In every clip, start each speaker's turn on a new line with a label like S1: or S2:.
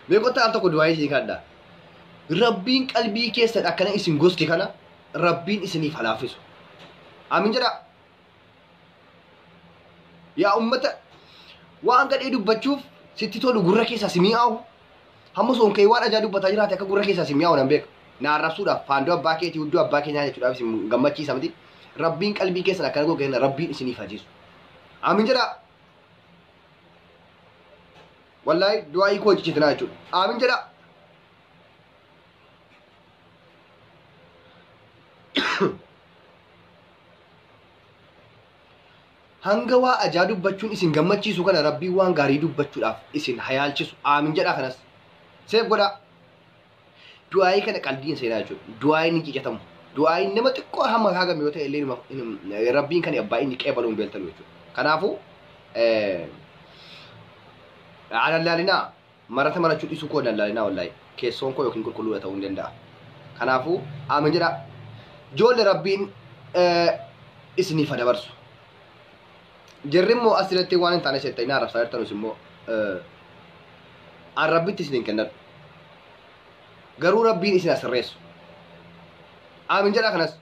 S1: Beekota al tokko du'aa isii kadha. Rabbiin qalbii keessan akkana isin gosti kana Rabbiin isiniif halaafisu. Aamin jedha. Yaa ummata waan gadhee dubbachuuf sitti tolu gurra keessaa si mi'aawu. Hamma soon kee waan ajaa dubbataa jiraate akka gurra keessaa si mi'aawu nan beeka. Na arrabsuudhaaf faandoo abbaa keetii hudduu abbaa keenyaa jechuudhaaf isin gammachiisa miti. Rabbiin qalbii keessan akkana godhu kenna Rabbiin isiniif hajisu. Aamin jedha. Wallahi du'aa hiikoo hojjechiisanaa jechuudha. Aamin jedha. Hanga waa ajaa dubbachuun isin gammachiisu kana Rabbiin waan gaarii dubbachuudhaaf isin hayaalchisu. Aamin jedha kanas. Seef godha. Du'aa kana qalbiin seenaa jechuudha. Du'aa inni ciccatamu. Du'aa nama xiqqoo hamma kaagame yoo ta'e illee Rabbiin kan abbaa inni qeebaluun beeltalu jechuudha. Kanaafuu alalaalinaa marata marachuu dhiisuu koo alalaalinaa wallahi keessoon koo yookiin qulqulluudha ta'uu hin danda'a. Kanaafuu aamin jedha. Ijoollee Rabbiin isiniif dabarsu. Jarri immoo asirratti waan hin taane seettanii arrabsaa jirtanus immoo an Rabbitti isin hin kennan. Garuu Rabbiin isin asirreessu. Aamin jedha kanas.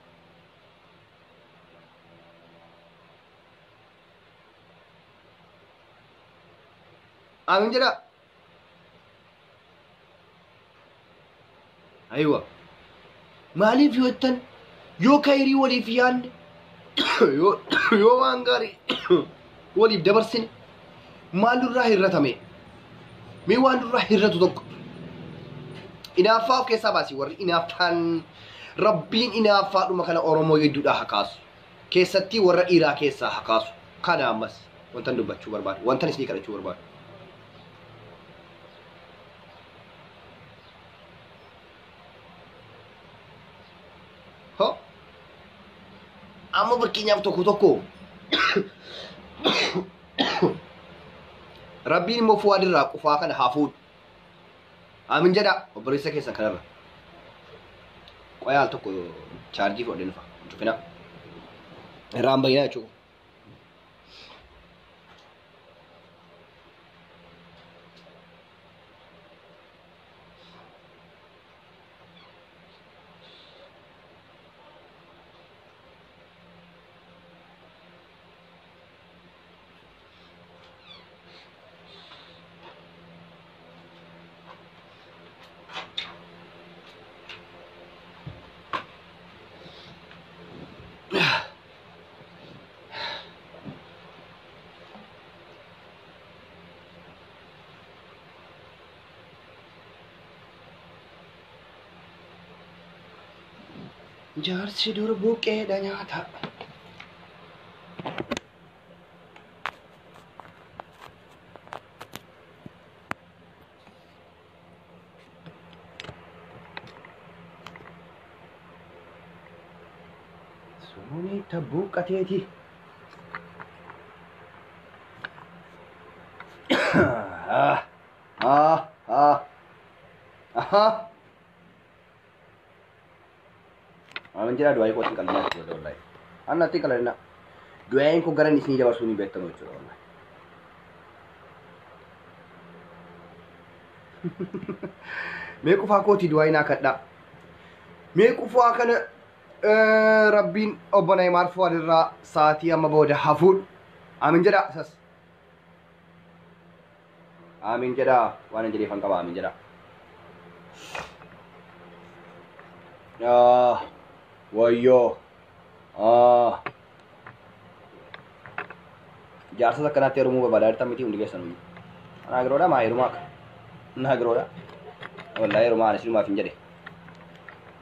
S1: Aamin jedha. Aywa. Maaliif yoo jettan yoo kayrii waliif yaadne yoo waan gaarii waliif dabarsine maal durraa hirratame mee waan durraa hirratu tokko inaaffaa of keessaa baasii warri inaaffaan Rabbiin inaaffaadhuma kana Oromoo hedduudhaa hakaasu keessatti warra dhiiraa keessaa hakaasu kana ammas wantan dubbachuu barbaadu wantan isinii kadhachuu barbaadu. Amma fakkeenyaaf tokko Rabbiin immoo fu'aadirraa qufaa kana haa fuudhu. Aamin jedha obboleessa keessan kanarra. Qoyaal tokko chaarjii fudhadhee dhufa. Cufina. Irraan bayyana jechuudha. Jaarsi dur buqqeedha nyaata. Suni tabbuqqateeti. Aamin jedha du'aa hiikoo xiqqallinaa jechuudha wallahi. Anna xiqqallinaa. Du'aa hiikoo garan isinii dabarsuu ni beektamu jechuudha wallahi. Mee qufaa kootii du'aa hinaa kadhaa. Mee qufaa kana Rabbiin obbo Naayimaar Fuwaadurraa sa'aatii amma booda hafuudhu. Aamin jedha isas. Aamin jedha waan hin jedheefan qaba aamin jedha. Wayyoo. Jaarsas akkanatti heerumuu barbaadaa jirtan miti hundi keessan huyyu. Anaa giroodha maa heerumaa akka. Naa giroodha. Wallahi heerumaa anis hirumaaf hin jedhe.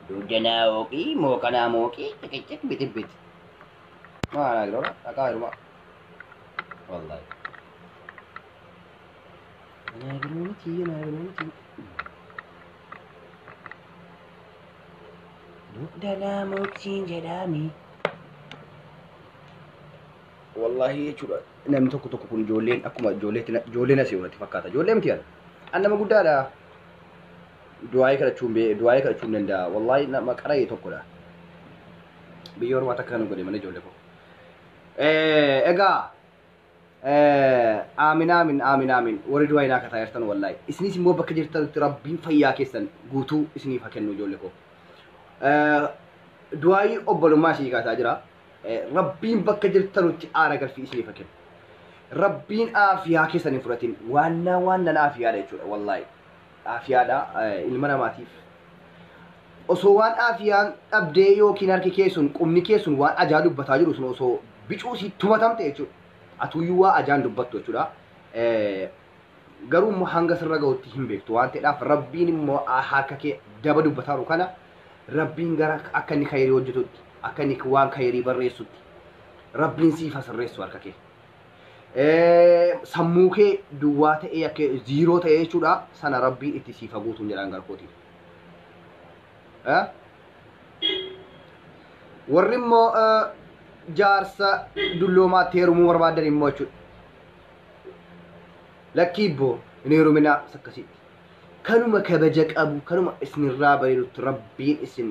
S1: Duudanaa ooqii mooqanaa mooqii xixiqqit bitibbit. Maa anaa giroodha dhaqaa heerumaa. Wallahi. Anaa giroo miti anaa giroo miti. Duudanaa mooqsiin jedhami. Wallahi jechuudha namni tokko kun ijoolleen akkuma ijoolleen asii walitti fakkaata. Ijoollee miti yaada. An nama guddaadha. Du'aa kadhachuun danda'a. Wallahi nama qara'ee tokkodha. Biyya ormaa takka kan godhe mana ijoollee koo. Egaa آمين آمين آمين آمين ورد وينا كتايرتن والله إسني سمو بكجرتن ربين فيا كيسن غوتو إسني فكنو جولكو دعائي أبلو ما شيء كتاجرا ربين بكجرتن تآرا في إسني فكن ربين آفيا كيسن فرتين وانا آفيا ده والله آفيا ده المنا ماتيف أصوان آفيا أبدي يو كنار كيسون قمني كيسون وان أجادو بتاجرو سنو أصو بيشوسي توماتام تيجو atuyuwa ajaan dubbattu jechuudha garuu immoo hanga sirra ga'utti hin beektu waan ta'eedhaaf rabbiin immoo harka kee daba dubbataaru kana rabbiin gara akka inni khayrii hojjetutti akka inni waan khayrii barreessutti rabbiin siif sirreessu harka kee sammuu kee duwwaa ta'ee akka ziiroo ta'ee jechuudha sana rabbiin itti siif guutuun jedhaan garkooti warri immoo jaarsa dulloomaa teerumuu barbaadan immoo jechuudha lakkiibboo inni heerumina sakkasitti kanuma kabaja qabu kanuma isinirraa bareedutti rabbiin isin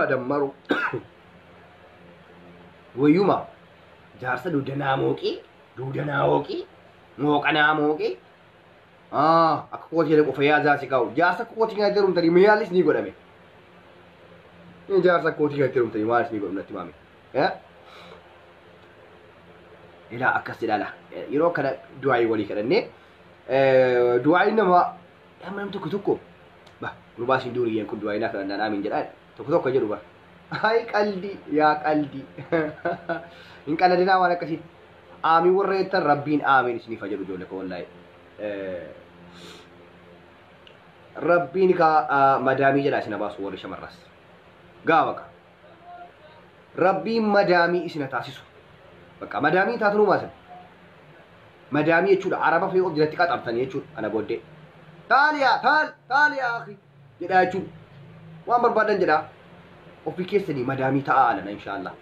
S1: adammaru wayyuma jaarsa duudanaa mooqii mooqanaa mooqii akka kooti jedhe qofa yaadaa si kaa'u jaarsa kooti kan heerumtanii miyaallis ni godhame jaarsa kooti kan heerumtanii maalis ni godhu natti maame إلى أكسر لا يروح كذا دعاء ولي كذا نه دعاء إنما هم نم تكتوكو bah rubasi duri yang kedua ini kan dan amin jadi tok aja rubah hai kaldi ya kaldi in kana dina wala kasi ami warreta rabbin amin sini fajaru jole ko wallahi rabbin ka madami jala sina basu wari shamarras gawaka rabbin madami isina tasisu baka madami tatunu masan madami jechuudha araba fi objekti qaxabtan jechuudha ana bodde taaliya akhi jedha jechuudha waan barbaadan jedha ofii keessanii madami ta'a alana inshallah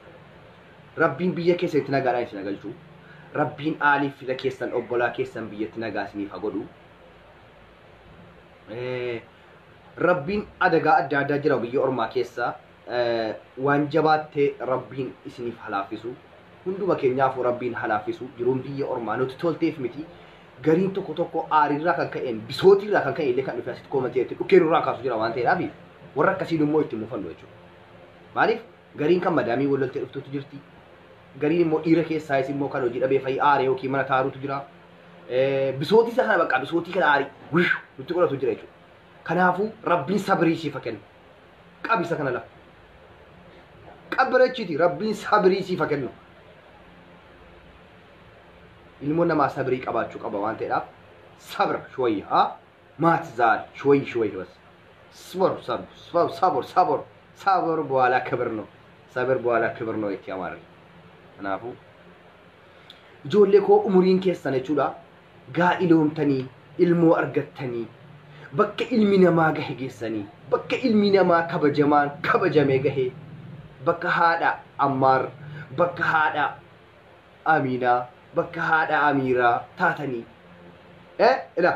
S1: rabbiin biyya keessatti nagaadhaan isin agalchu rabbiin aaliif fila keessan obbolaa keessan biyyatti nagaa isiniif hagodhu rabbiin adagaa adda addaa jira biyya ormaa keessa waan jabaattee rabbiin isiniif halaafisu hunduma keenyaaf rabbiin halaafisu jiruun biyya ormaa nuti tolteef miti gariin tokko aarirraa kan ka'een bisootirraa kan ka'e illee kan dhufe asitti koomanteetti dhukkeerurraa kaasu jira waan ta'eedhaaf warra akkasiin immoo itti mufannu jechuudha maaliif gariin kan madaamii walloltee dhuftutu jirti gariin immoo dhiira keessaa is immoo kan hojii dhabee fa'i aaree yookiin mana taarutu jira bisootii isa kana bakka bisootii kana aarii wish nutti godhatu jira jechuudha kanaafuu rabbiin sabrii siifa kennu qabisa kana lafa qabbareechiti rabbiin sabrii siifa kennu ilmoon namaa sabrii qabaachuu qaba waan ta'eedhaaf sabra shwayya maat zaal shwayyi bas sabr በኋላ ክብር ነው sabr በኋላ ክብር ነው itti amaarri kanaafuu ijoollee koo umuriin keessan jechuudha gaa'iloomtanii ilmoo argattanii bakka ilmi namaa gahe geessanii bakka ilmi namaa kabajamee gahe bakka haadha ammaar bakka haadha aminaa bakka haadha amiiraa taatanii ila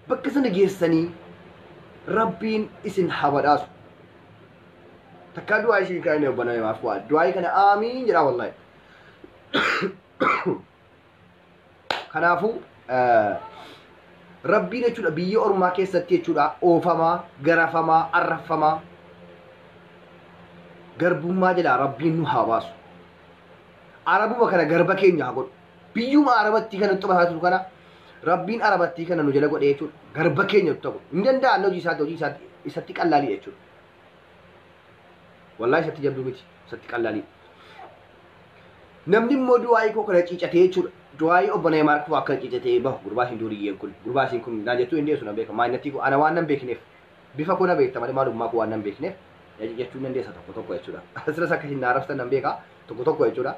S1: bakka sana geessanii rabbiin isin habadhaasu takka du'aa ishii kan baname maaf waa du'aa kana aamiin jedha wallahi kanaafuu rabbiin jechuudha biyya ormaa keessatti jechuudha oofamaa garafamaa arrafamaa garbummaa jedha rabbiin nu haa baasu arabuma kana garba keenya haa godhu biyyuma arabatti kana xubataatu kana rabbiin arabatti kana nu jala godhe jechuudha garba keenya ta'u hin danda'an hojii isaatti isatti qallaalii jechuudha wallahi isatti jabduu miti isatti qallaalii namni immoo du'aayii koo kana ciicatee jechuudha du'aayii obbolee maarkuu akka ciicatee bahu gurbaatiin duuriyyeen kun naan jettuu hin deessu nan beeka maayinatti ana waan nan beekneef bifa kuna beekta malee maalummaa koo waan nan beekneef jechuun nan deessa tokko jechuudha asiras akka hin naaraftan nan beeka tokko jechuudha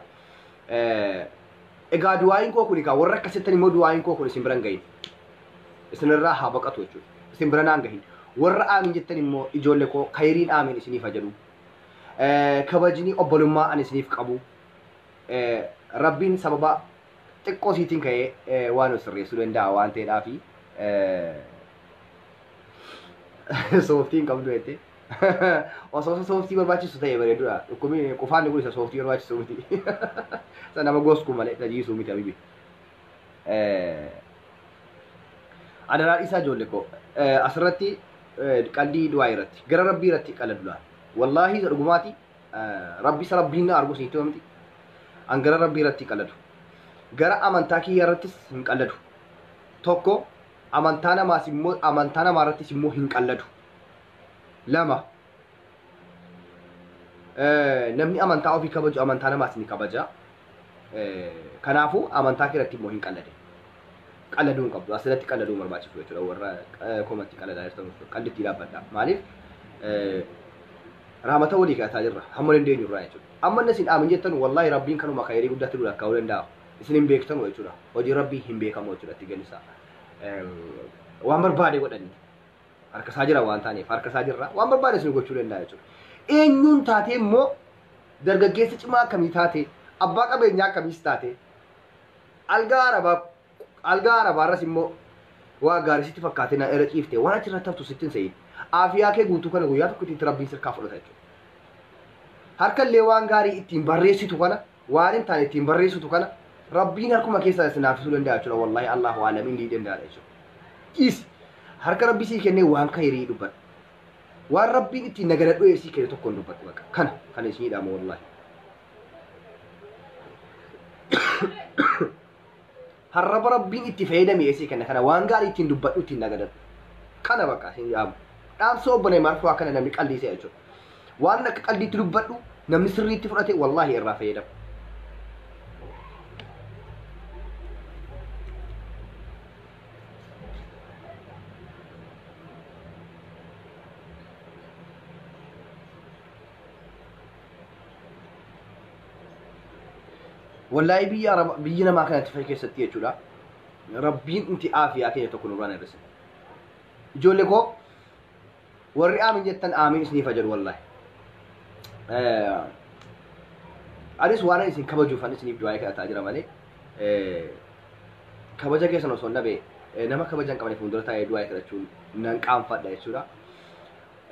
S1: egaa du'aayin koo kun egaa warra akkasittan immoo du'aayin koo kun isin biran gahin isinirraa haa baqatu jechuudha isin bira naan gahin warra aamin jettan immoo ijoollee koo khayriin aamin isiniif jedhu kabajni obbolummaa an isiniif qabu rabbiin sababa xiqqoo siitiin ka'ee waan sirreessuu danda'a waan ta'eedhaafi sooftiin qabdu jettee Osoo sooftii barbaachisu ta'e bareedudha. Dhukkubni qofaan kun isa sooftii barbaachisu miti. Sana nama gosku malee tajiisuu miti habibi. Adaraan isaa ijoollee koo asirratti qalbii du'aa irratti gara rabbii irratti qaladudha. Wallaahi isa dhugumaati rabbi isa rabbiin na argu sitti miti. An gara rabbii irratti qaladu. Gara amantaa kiyya irrattis hin qalladu. Tokko amantaa namaas immoo amantaa namaa irrattis immoo hin qalladu. Lama namni amantaa ofii kabaju amantaa namaas ni kabaja. Kanaafuu amantaa kee irratti immoo hin qallade. Qalladuu hin qabdu. Asirratti qalladuu barbaachisu jechuudha. Warra koomatti qalladaa jirtan qallitti dhaabbadha. Maaliif rahmata walii kaataa jirra. Hamma dandeenyu irraa jechuudha. Amma isin aamin jettan wallahi rabbiin kanuma khayrii guddatti dura akka danda'a. Isin hin beektan jechuudha. Hojii rabbii hin beekamu jechuudha itti galisa. Waan barbaade godhani. Harka isaa jira waan taaneef harka isaa jirra. Waan barbaade isin gochuu danda'a jechuudha. Eenyuun taatee immoo dargaggeessa cimaa akkamii taate abbaa qabeenyaa akkamiis taate algaa arabaarras immoo waa gaarii sitti fakkaatee na irra ciifte waan achirratti haftu sittin se'in. Aafiyaa kee guutuu kana guyyaa tokko itti rabbiin sirkaa fudhata jechuudha. Harkallee waan gaarii ittiin barreessitu kana waan hin taane ittiin barreessitu kana rabbiin harkuma keessaa isinaafisuu danda'a jechuudha. Wallahi Allahu aalamiin ni danda'a jechuudha. Harka rabbii sii kennee waan khayrii dubbadhu. Waan rabbiin ittiin nagada dho'ee sii kenne tokkoon dubbadhu bakka kana isiniidhaama wallahi. Harraba rabbiin itti fayyadamee sii kenna kana waan gaarii ittiin dubbadhu ittiin nagadadhu. Kana bakka isiniidhaama. Dhaamsa obbolee marfuu akkana namni qalliisee jechuudha. Waan akka qalliitti dubbadhu namni sirriitti fudhate wallahi irraa fayyadamu. Wallahi biyya namaa kanatti fayyee keessatti jechuudha. Rabbiin inti aafiyaa keenya tokko nurraan hir'ise. Ijoollee koo warri aamin jettan aamin isiniif jedhu wallahi. Anis waan isin kabajuuf anis isiniif du'aa kadhataa jira malee kabaja keessan osoo hin dhabe nama kabajan qabaniif fuuldura taa'ee du'aa kadhachuun nan qaanfadha jechuudha.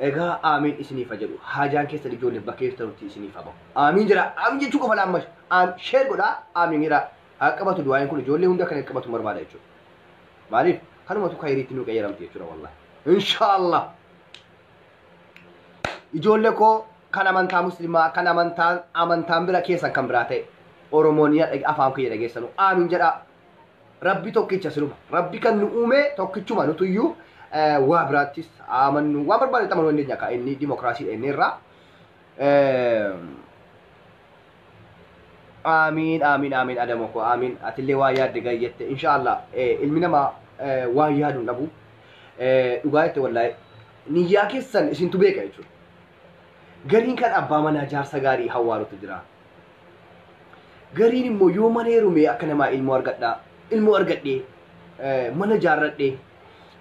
S1: Egaa aamin isiniif jedhu haajaan keessan ijoollee bakka jirtanutti isiniif habamu. Aamin jira aamin jechuu qofa laammash sheer godhaa aamin jira haa qabatu du'aan kun ijoollee hunda kan qabatu barbaada jechuudha. Maaliif kanumatu khayriitti nu qayyaramti jechuudha wallahi. Inshaallah. Ijoollee koo kan amantaa muslimaa kan amantaan bira keessan kan biraa ta'e Oromooniyaa afaan kiyya dhageessanu aamin jedha. Rabbi tokkicha sinuma. Rabbi kan nu uume tokkichuma nutuyyuu waa biraattis amannu waan barbaade xamanuu dandeenya akka inni dimokiraasiidha inni irraa. Amiin amiin amiin adamoo koo amiin atillee waa yaadde gayyette inshaallah ilmi namaa waa yaaduun dhabu dhugaa jette wallahi niyyaa keessan isintu beeka jechuudha. Gariin kan abbaa manaa jaarsa gaarii hawwaalutu jira. Gariin immoo yoo mana heerume akka namaa ilmoo argadhee mana jaarradhee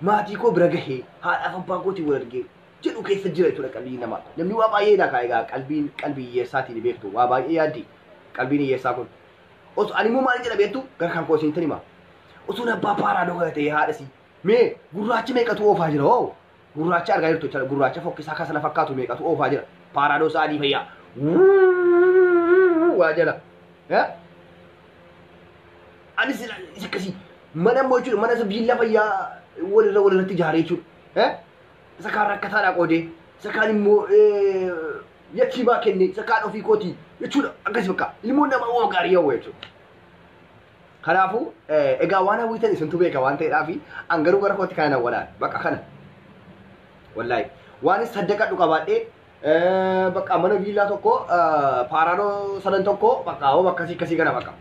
S1: maatii koo bira gahee haadhaaf abbaa kootii wal argee jedhu keessa jira jechuudha qalbii namaa. Namni waa baay'ee dha egaa qalbii hiyyeessaatiin beektu waa baay'ee yaaddi qalbiin hiyyeessaa kun. Osoo ani immoo maal jedha beektu gara kan koo isintan hima. Osoo abbaa paaraadoo kana ta'e haadhasi mee gurraacha meeqatu oofaa jira hoo gurraacha argaa jirtu jechuudha gurraacha fokkisaa kasana fakkaatu meeqatu oofaa jira. Paaraadoo sa'adii fayyaa. Waa jala. Anis isa akkasii mana immoo jechuudha mana biilla fayyaa walirratti ijaaree jechuudha. Isa kaan rakkataadhaa qoodee isa kaan immoo yakkiimaa kenne isa kaan ofii kootii jechuudha akkasii bakka ilmoon nama oo gaarii hawwa jechuudha. Kanaafuu egaa waan hawwitan isintu beeka waan ta'eedhaafi an garuu gara kootti kana hawwadhaan bakka kana. Wallahi waan saddaqadhu qabaadhee bakka mana viillaa tokko paaraadoo sadan tokko bakka hoo akkasii kana bakka.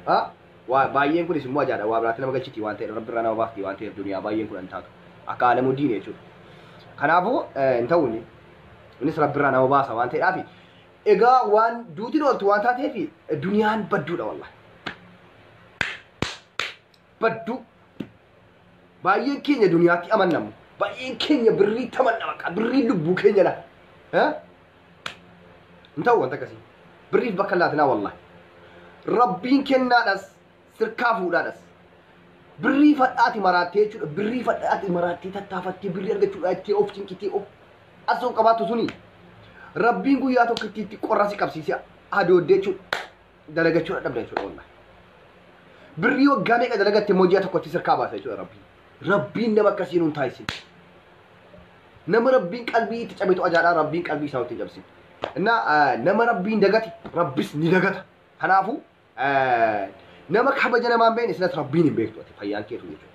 S1: Waa baay'een kunis immoo ajaa'idha waa biraatti nama galchiti waan ta'eef rabbi irraa nama baafti waan ta'eef duniyaa baay'een kun hin taatu akka alamuu diine jechuudha. Kanaafuu hin ta'uuni innis rabbi irraa nama baasa waan ta'eedhaafi egaa waan duutiin ooltu waan taateef duniyaan badduudha wallahi. Baddu baay'een keenya duniyaatti amannamu baay'een keenya birrii tamanna bakka birrii lubbuu keenya la. Hin ta'u wanta akkasii birriif bakka laatinaa wallahi. Rabbiin kennaadhas sirkaa fuudhaadhas birrii fadhaati maraattee jechuudha birrii fadhaati maraattee tattaafattee birrii argachuudha itti of cinqitee of asoo qabaatu suni Rabbiin guyyaa tokkotti qorra si qabsiise adoodde jechuudha. Dalagachuudha dhabda jechuudha wallahi. Birrii waggaa meeqa dalagatte immoo ji'a tokkotti sirkaa baasa jechuudha Rabbiin. Rabbiin nama akkasii nuun taasisin. Nama Rabbiin qalbii itti cabetu ajaa'idha Rabbiin qalbii isaa itti cabsin. Nama Rabbiin dagate Rabbis ni dagata. Kanaafuu nama kabaja namaan beekne sinas Rabbiin hin beektu ati fayyaan keetu jechuudha.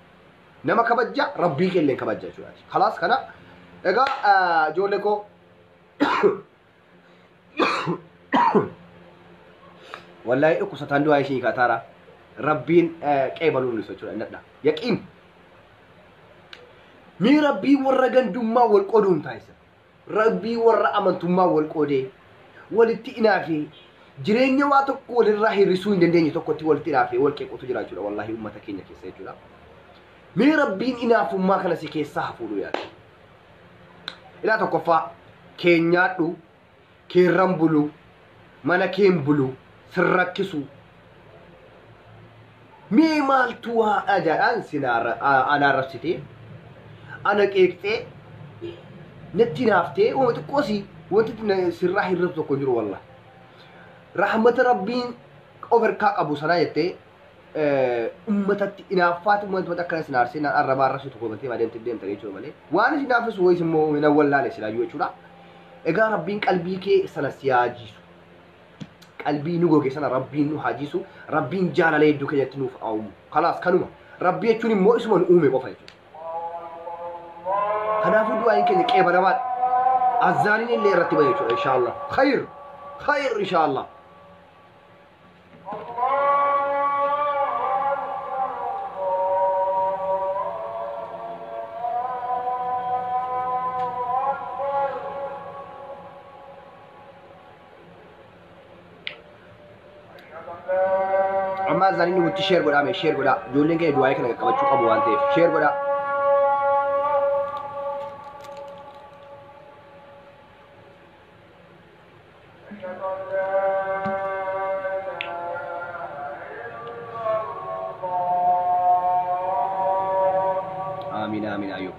S1: Nama kabaja Rabbii keelleen kabaja jechuudha. Kalaas kana egaa ijoollee koo wallahi dhukkubsataan du'aa ishee kaataara Rabbiin qeebaluun isa jechuudha innadha. Yaqiin mi Rabbii warra gandummaa wal qooduun taasisa. Rabbii warra amantummaa wal qoodee walitti inaafee jireenya waa tokko walirraa hir'isuu hin dandeenye tokkotti walitti inaafee wal qeequtu jira jechuudha wallahi uummata keenya keessa jechuudha. Mi Rabbiin inaafummaa kana si keessaa hafuudhu yaada. Ilaa tokkoffaa keenyaadhu keerran bulu mana keen bulu sirrakkisu mi maaltu waa ajaa'an sinaara anaarrabsitee ana qeeqxee natti naaftee uummata qoosii wanti sirraa hir'atu tokko jiru wallahi. Rahmata Rabbiin overkaa qabu sana jettee ummatatti inaaffaatu uummata akkana sinaarsee naan arrabaa arrabsu tokko galtee baadamtee deemta jechuudha malee waan isin naaffisu wayis immoo hin wallaale silaayyuu jechuudha. Egaa Rabbiin qalbii kee sana si haajisu. Qalbii nu goge sana Rabbiin nu haajisu. Rabbiin jaalala hedduu keenyatti nuuf aumu. Kalaas kanuma. Rabbii jechuun immoo isuma nu uume qofa jechuudha. Kanaafuu du'aan keenya qeebalamaan azaaniin illee irratti bahe jechuudha inshaallah. Khayr inshaallah. Amma azaaniin nuti share godhaa share godhaa. Ijoolleen keenya du'aa kana qaqqabachuu qabu waan ta'eef share godhaa. Amin amin ayo.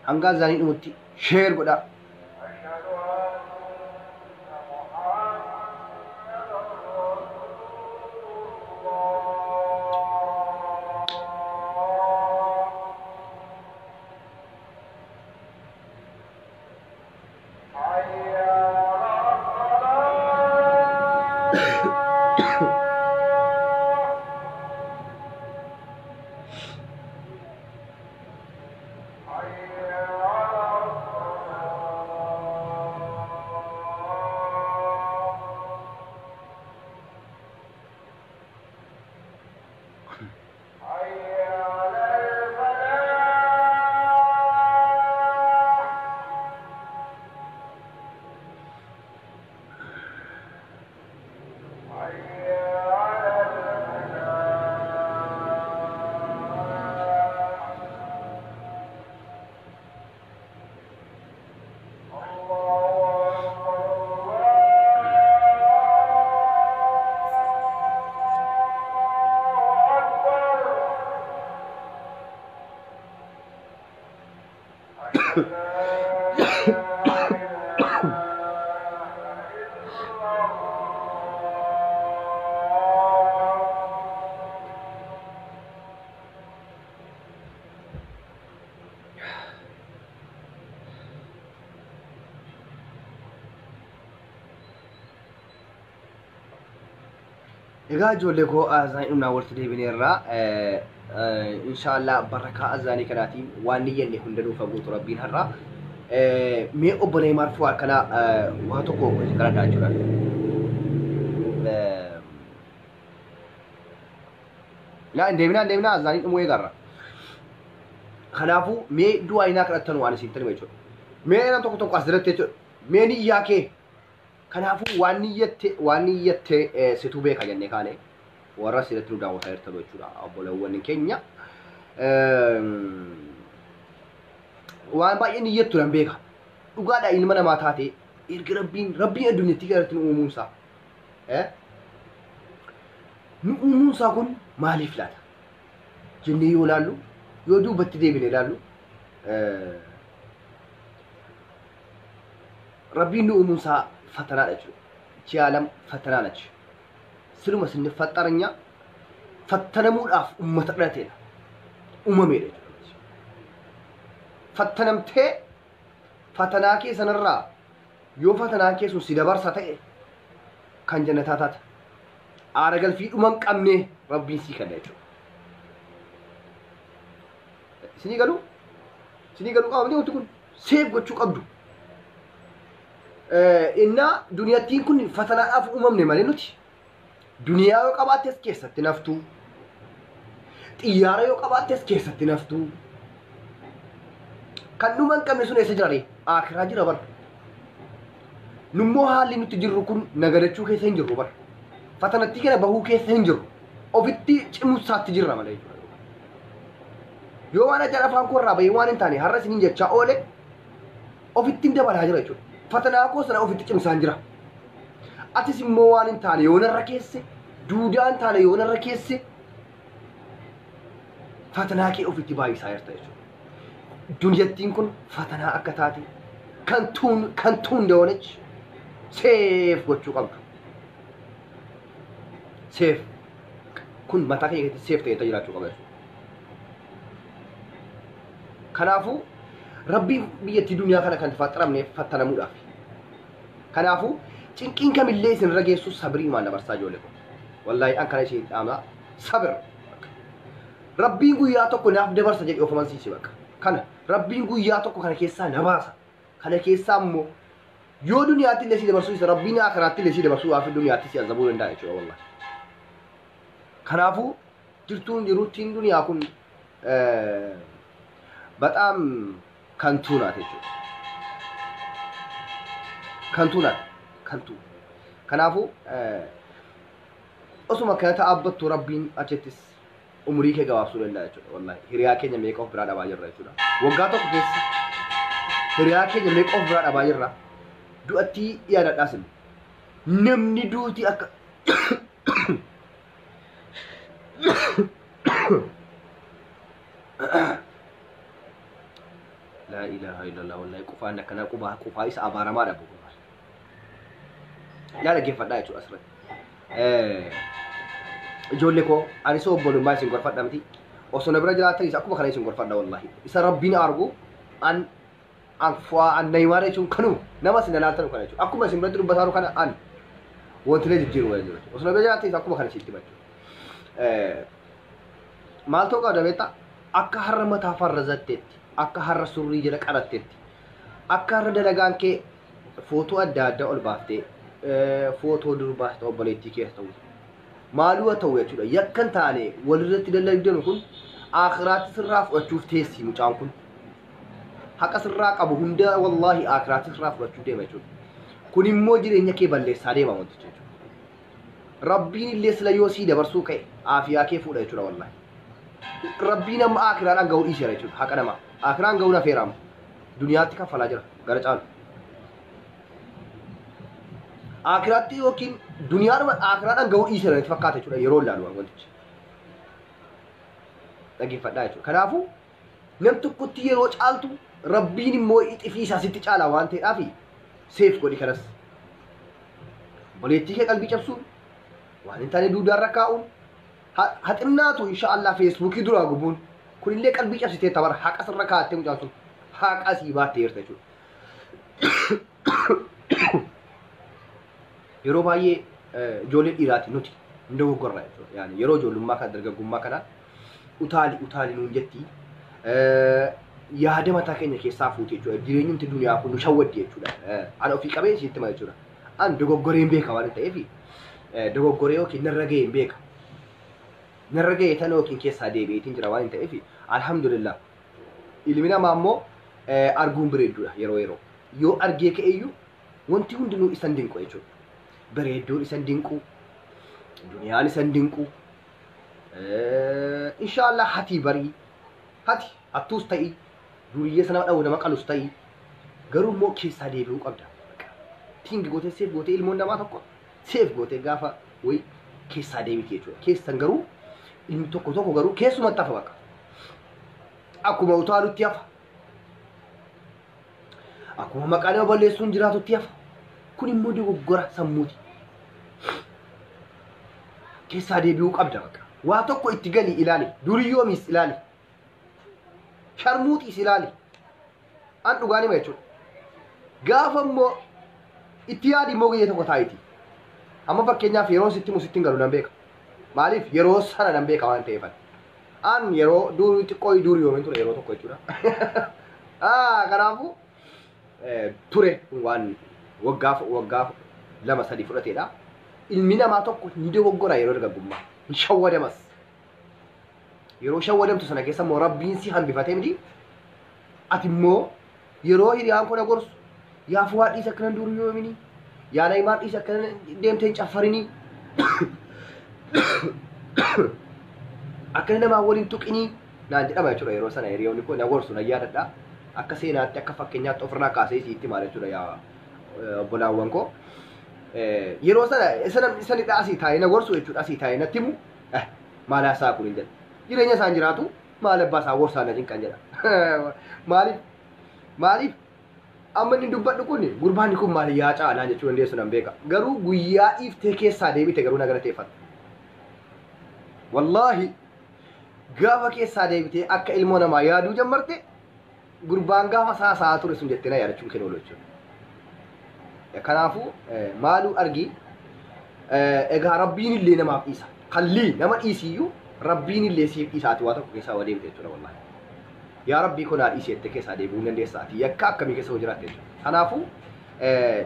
S1: Hanga azaaniin nuti share godhaa. Egaa ijoollee koo azaanii dhumnaa walitti deebineerraa inshaallah barakaa azaanii kanaatiin waan niyyanne hunda nuuf haguutu Rabbiin har'aa mee obbolee marfuu akkana waa tokko garadhaa jira. Laa hin deemnaa azaanii dhumuu eegarra. Kanaafuu mee du'aa inaa kadhattan waan isin tanuma jechuudha. Mee nama tokko tokko as diratti jechuudha. Mee niyyaa kee kanaafuu waan niyyatte situ beeka jennee kaane warra sirriitti nu daawwataa jirtan jechuudha obboleewwan keenya. Waan baay'ee niyyattu nan beeka. dhugaadha ilma namaa taate erga rabbiin addunyaatti garatti nu uumuunsaa nu uumuunsaa kun maaliif laata jennee yoo ilaallu yoo duubatti deebine ilaallu rabbiin nu uumuunsaa fatanaadha jechuudha. Jaalam fatanaadha jechuudha. Siluma sinni faxaranya fattanamuudhaaf ummata dhalatedha. Uumameedha jechuudha. Fattanamtee fatanaa kee sanarraa yoo fatanaa kee sun si dabarsa ta'e kan jannataa taata. Aara galfii dhuman qabnee rabbiin sii kenna jechuudha. Isinii galuu qaamni wanti kun seef gochuu qabdu. Inna duniyattiin kun fatanaadhaaf uumamne malee nuti. Duniyaa yoo qabaattes keessatti naftuu. Xiyyaara yoo qabaattes keessatti naftuu. Kan dhuman qabne sun eessa jira? Akiraa jira bar. Nummoo haalli nuti jirru kun nagadachuu keessa hin jirru bar. Fatanatti kana bahuu keessa hin jirru. Ofitti cimusaatti jirra malee. Yoo waan ajaan afaan koo irraa bahee waan hin taane har'a isiniin jechaa oole ofitti hin dabalaa jira jechuudha. Fatanaa koo sana ofitti cimsaan jira. Atis immoo waan hin taane yoo narra keesse duudaan taane yoo narra keesse fatanaa kee ofitti baay'isaa jirta jechuudha. Duniyattiin kun fatanaa akka taate kan tuun dawanech seef gochuu qabdu. Seef kun mataa keenya keessatti seef ta'ee jiraachuu qaba jechuudha. Kanaafuu rabbiin biyyattii duniyaa kana kan faxaramneef fattanamuudhaaf. Kanaafuu cinqiin kamillee isin rageessu sabrii maal dabarsaa ijoollee kun. Wallaahi an kana isin dhaamaa sabir. Rabbiin guyyaa tokko naaf dabarsa jedhee ofuman siisi bakka. Kana rabbiin guyyaa tokko kana keessaa na baasa. Kana keessaa immoo yoo duniyaatti illee si dabarsuu isa rabbiin akiraatti illee si dabarsuu waafi duniyaatti si azabuu danda'a jechuudha wallaahi. Kanaafuu jirtuun jiruuttiin duniyaa kun በጣም ከንቱ ናት እቺ ከንቱ ናት ከንቱ ከናፉ እሱማ ከተአበቱ ረቢን አቸትስ ኡምሪ ከገባብሱ ለላቸው ወላሂ ሂሪያ ከኛ ሜቆፍ ብራ ዳባ ይራ ይችላ ወጋቶ ከስ ሂሪያ ከኛ ሜቆፍ ብራ ዳባ ይራ ዱአቲ ያዳዳስም ነምኒ ዱቲ አካ لا إله إلا الله والله كفا أنك أنا كفا إيش أبارة ما ربو لا كيف فدا يشوف أسرع جول لكو أنا سو بقول ما يسمع غرفة دامتي وصلنا برجع تري أكو بخلي يسمع غرفة دا والله إذا ربنا أرجو أن فوا أن نيمارة يشوف كنو نما سنلا ترى كنا يشوف أكو ما سمع ترى بثارو كنا أن وانتلي تجيرو ولا وصلنا برجع تري أكو بخلي يشتي بتشوف مال تو كذا بيتا أكهر ما تفرزت akka harra surrii jala qarattetti akka harra dalagaan kee footoo adda addaa ol baaftee footoo durbaa ta'u obboleettii keessa ta'u maaluu ta'u jechuudha yakkan taane walirratti dalagdan kun akhiraatti sirraa fudhachuuf teessi mucaan kun haqa sirraa qabu hunda wallahi akhiraatti sirraa fudhachuu deema jechuudha kun immoo jireenya kee balleessaa deema wanti jechuudha rabbiin illee sila yoo sii dabarsuu ka'e aafiyaa kee fuudha jechuudha wallahi rabbiin amma akhiraadhaan ga'uu dhiisee jechuudha haqa namaa akhiran ga'uun afeeramu duniyaatti kaffalaa jira gara caalu akhiraatti yookiin duniyaadhuma akhiraadhaan ga'uu dhiisee irratti fakkaata jechuudha yeroo ilaalu wantichi dhaggeeffadhaa jechuudha kanaafuu nam tokkotti yeroo caaltu rabbiin immoo xifiisaa sitti caalaa waan ta'eedhaaf seef godhi kanas boleettii kee qalbii cabsuun waan hin taane duudaarra kaa'uun haxinnaatu inshaallah feesbuukii duraa gubuun kun illee qalbii cabsitee tabar haqa sirra kaa'attee mucaan sun haqa sii baattee jirta jechuudha. Yeroo baay'ee ijoollee dhiiraati nuti hin dogoggorra jechuudha. Yaani yeroo ijoollummaa kana dargaggummaa kana utaali nuun jetti yaada mataa keenya keessaa fuute jechuudha. Jireenyumti duniyaa kun nu shawwaddi jechuudha. Ana ofii qabee sitti hima jechuudha. An dogoggoreen beeka waan ta'eef dogoggoree yookiin narra ga'een beeka. Narra ga'ee tan yookiin keessaa deebi'eetiin jira waan ta'eef alhamdulillah ilmi namaa immoo arguun bareedduudha yeroo yoo argee ka'eeyyuu wanti hundinuu isan dinqu jechuudha. Bareedduun isan dinqu duniyaan isan dinqu inshaallah hati barii hati hattuus ta'ii duriyee sana dhawu nama qalus ta'ii garuu immoo keessaa deebi'uu qabda. Tingi gootee seef gootee ilmoon namaa tokko seef gootee gaafa wayi keessaa deebitee jechuudha. Keessan garuu ilmi tokko garuu keessumatti hafa bakka. Akkuma utaalutti hafa. Akkuma maqaan nama balleessuun jiraatutti hafa. Kun immoo dogoggora sammuuti. Keessaa deebi'uu qabda bakka. Waa tokko itti gali ilaali. Duriyoomis ilaali. Sharmuuxiis ilaali. An dhugaanii ma jechuudha. Gaafa immoo itti yaadi immoo guyyaa tokko taa'iti. Amma fakkeenyaaf yeroo sitti musittiin galu nan beeka. Maaliif yeroo sana nan beeka waan ta'eef. An yeroo durii xiqqoo durii yoomiin ture yeroo tokko jechuudha. Kanaafuu ture waan waggaa lama sadii fudhateedha. Ilmi namaa tokko ni dogoggora yeroo dargaggummaa. Hin shawwadamas. Yeroo shawwadamtu sana keessa immoo rabbiin si hambifatee miti. Ati immoo yeroo hiriyaan kun gorsu yaa fuudhaa dhiisa akkanan durii yoomini. Yaa naayimaan dhiisa akkanan deemtee hin caffarinii. Akka namaa waliin tuqinii naan jedhama jechuudha yeroo sana hiriyoonni kun na gorsu na yaadadha. Akka seenaatti akka fakkeenyaatti ofirraa kaasee siitti maal jechuudha yaa obbolaawwan koo. Yeroo sana sanidha asii taa'ee na gorsu jechuudha asii taa'ee natti himu maal haasaa kun hin jedha. Jireenya isaan jiraatu maal abbaa isaa gorsaa na cinqan jedha. Maaliif amma inni dubbadhu kun gurbaanni kun maal yaa caalaa jechuu dandeessu nan beeka. Garuu guyyaa dhiiftee keessaa deebite garuu na galateeffata. Wallaahi gaafa keessaa deebitee akka ilmoo namaa yaaduu jammarte gurbaan gaafa saasaa ture sun jettee na yaadachuun kennu oolu jechuudha. Kanaafuu maaluu argi egaa rabbiin illee namaaf dhiisa. Kallii nama dhiisiyyuu rabbiin illee siif dhiisaati waa tokko keessaa waa deebite jechuudha wallaahi. Yaa rabbii kun haa dhiiseette keessaa deebi'uu dandeessaati. Yakka akkamii keessa hoo jiraatte jechuudha. Kanaafuu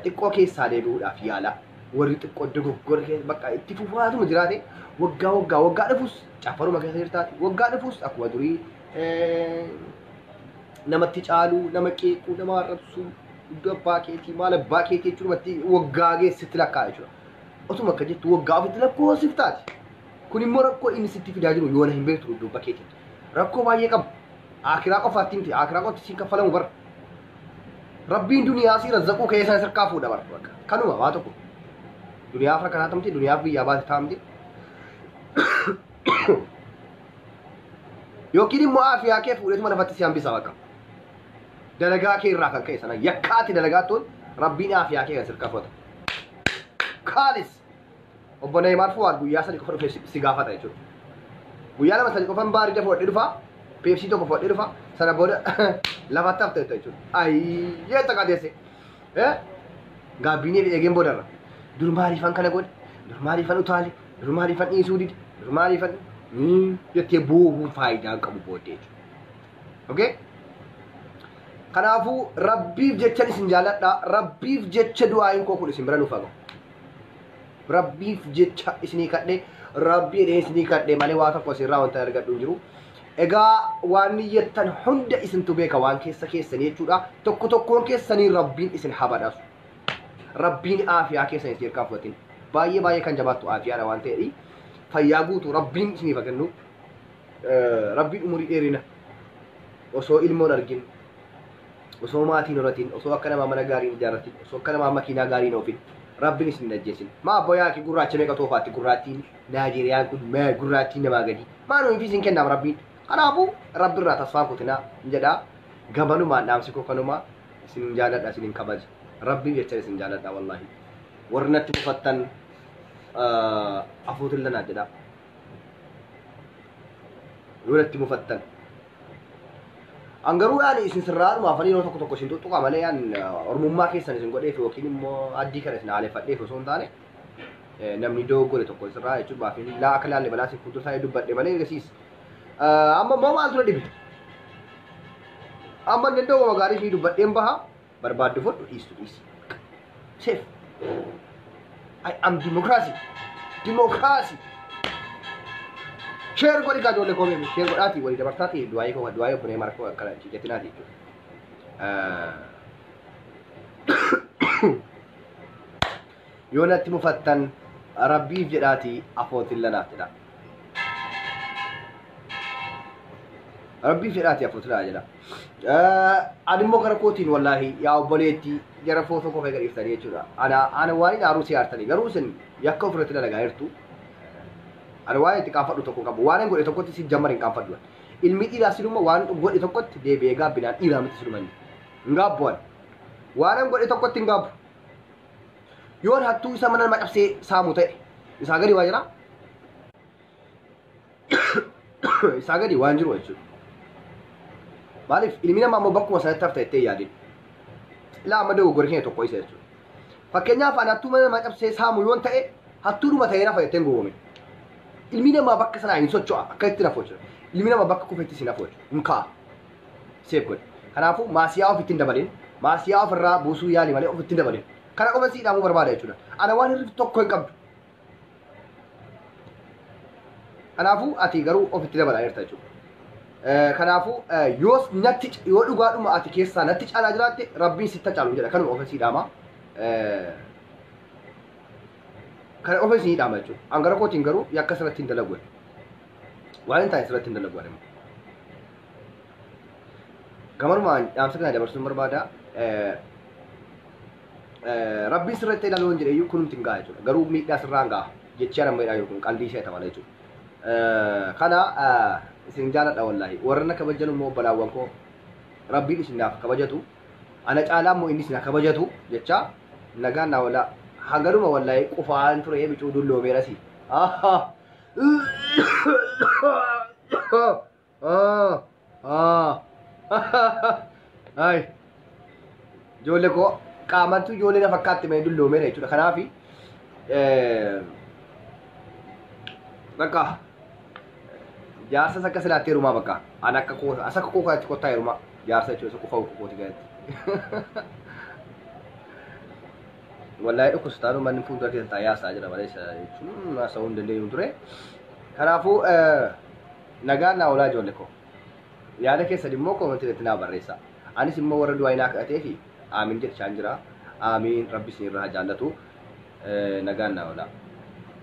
S1: xiqqoo keessaa deebi'uudhaaf yaala. Warri xiqqoo dogoggora bakka itti fufaatuma jiraate waggaa dhufus caffaruma keessa jirtaati. Waggaa dhufus akkuma durii namatti caaluu, nama qeequu, nama arrabsuu, iddoo abbaa keetii, maal abbaa keetii jechuudhumatti waggaa geessitti lakkaa'a jechuudha. Osuma akka jettu waggaa ofitti lakkoofsiif taati. Kun immoo rakkoo inni sitti fidaa jiru yoona hin beektu dubba keetii. Rakkoo baay'ee qabu. Akiraa qofaatti miti akiraa qofaatti siin kaffalamu bara. Rabbiin duniyaa si razzaquu keessaa sirkaa fuudha bara. Kanuma waa tokko. Duniyaaf rakkataa tamti duniyaaf biyyaa baate taa'amti. Yookiin immoo aafiyaa kee fuudheetuma lafatti si hambisa bakka. Dalagaa kee irraa kan ka'e sana yakkaati dalagaattuun rabbiin aafiyaa kee kan sirkaa fuudha. Kaalis obbo Neeymaar Fuwaad guyyaa sadii qofa dhufee si gaafata jechuudha. Guyyaa lama sadii qofan baarii dafoo hodhee dhufaa. Peepsii tokko fudhadhee dhufa sana booda lafatti hafte jechuudha. Ayyee taqateesse. Gaabbiinii eegeen boodarra. Dur maaliifan kana godhe? Dur maaliifan utaale? Dur maaliifan dhiisuu dide? Dur maaliifan jettee boo'uun faayidaa hin qabu booddee jechuudha. Okay? Kanaafuu rabbiif jecha isin jaalladha. Rabbiif jecha du'aayin koo kun isin bira nuuf haga. Rabbiif jecha isinii kadhee rabbii edhee isinii kadhee malee waa tokko asirraa wanta argadhu hin jiru. Egaa waan niyyattan hunda isintu beeka waan keessa keessanii jechuudha. Tokko tokkoon keessanii rabbiin isin habadhaasu. Rabbiin aafiyaa keessanii isin hirkaa fudhatin. Baay'ee kan jabaattu aafiyaadha waan ta'eedhi. Fayyaa guutuu rabbiin isiniif haa kennu. Rabbiin umurii dheerina. Osoo ilmoon argin. Osoo maatiin horatin. Osoo akka namaa mana gaarii ijaarratin. Osoo akka namaa makiinaa gaarii oofin. Rabbiin isin ajjeesin. Maa boyaa ki gurraacha meeqa toofaatti gurraattiin Naajeeriyaan kun gurraattiin namaa gadi. Maanoo hin isin kennaam rabbiin. Kanaafuu rabbi irraa tasfaa kutinaa jedhaa gabanumaan dhaamsi koo kanumaa isin jaalladha isin kabaja rabbiif jecha isin jaalladha wallaahi warri natti bufattan afuutin lanaa jedhaa yoo natti bufattan angaruu yaani isin sirraadhuma afanii yeroo tokko isin tuttuqa malee yaan ormummaa keessan isin godheef yookiin immoo addii kana isin haaleffadheef osoo hin taane namni dogoggore tokko sirraa jechuun baafin laa akka laalle balaa isin fuuldura isaa dubbadhe malee eegasiis amma maal ture dhibite amma danda'u magaarii fi dubbadheen baha barbaaddu fudhu dhiisi safe I am democracy share godhi kaa ijoollee koomee share godhaati walii dabartaati du'aayee kunee markoo akkana jettinaati yoo natti mufattan rabbiif jedhaati afootin lanaaf jedha ربي في راتي أفوت لا جدا أنا مكر كوتين والله يا أبوليتي جرى فوتو كوفي غير إفتري يجورا أنا وايد أروسي أرتني غروسن يكو فرتنا لغايرتو أنا وايد تكافر تكو كابو وانا نقول تكو تسي جمرين كافر دوان الميت إلى سلوما وان نقول تكو تدي بيجا بنان إلى مت سلوماني ngabwan وانا نقول تكو تنغاب يون هاتو سامنا ما أبسي ساموته إساقري واجرا إساقري وانجرو يجو maaliif ilmi namaa ammoo bakkuma sanatti hafta jettee yaadin ilaa amma dogoggorii keenya tokko isa jechuudha. Fakkeenyaaf ani hattuu mana namaa cabsee saamu yoon ta'e hattuudhuma ta'ee nafa jettee hin gowwoomne. Ilmi namaa bakka sanaa hin socho'a akka itti nafu jechuudha. Ilmi namaa bakka kufetti si nafu jechuudha. Hin ka'a. Seef godhe. Kanaafuu maasiyaa ofitti hin dabalin. Maasiyaa ofirraa buusuu yaali malee ofitti hin dabalin. Kana qofa siidhaamuu barbaada jechuudha. Ana waan hirrifu tokko hin qabdu. Kanaafuu ati garuu ofitti dabalaa jirta jechuudha. Kanaafuu yoos natti yoo dhugaadhuma ati keessaa natti caalaa jiraatte rabbiin sitta caalu jedha kanuma ofisiidhaama kan ofisiidhaama jechuudha angara kootiin garuu yakka sirratti hin dalagu waan hin taane sirratti hin dalagu adeema gamaruma dhaamsa kana dabarsuun barbaada rabbiin sirratti ilaaluu hin jedheeyyuu kunumti hin ga'a jechuudha garuu miidhaa sirraa hin ga'a jechaa nama jedhaa yookiin qalbii ishee tamala jechuudha kana isin jaaladha wallahi warra kabajan immoo balaawwan koo rabbiin isinaaf kabajatu ana caalaa immoo inni isinaaf kabajatu jecha nagaan naa wala hangaruma wallahi qufaan ture bicuu dulloomeerasi ay ijoollee koo qaamantu ijoollee na fakkaatti mee dulloomeera jechuudha kanaafi bakka jaarsa sakka silaatti heerumaa bakka ana akka kookaatti kottaa heerumaa jaarsa jechuudha isa qofa kooti gaheetti wallahi dhukkus taanuu manni fuuldura keessa taa yaasaa jira malee jechuun haasa'uu hin dandeenyu ture kanaafuu nagaan naa olaa ijoollee koo yaada keessan immoo koomantiitti naa barreessa anis immoo warra du'aa naa kadhatee fi aamiin jechaan jira aamiin rabbi isin irraa jaallatu nagaan naa olaa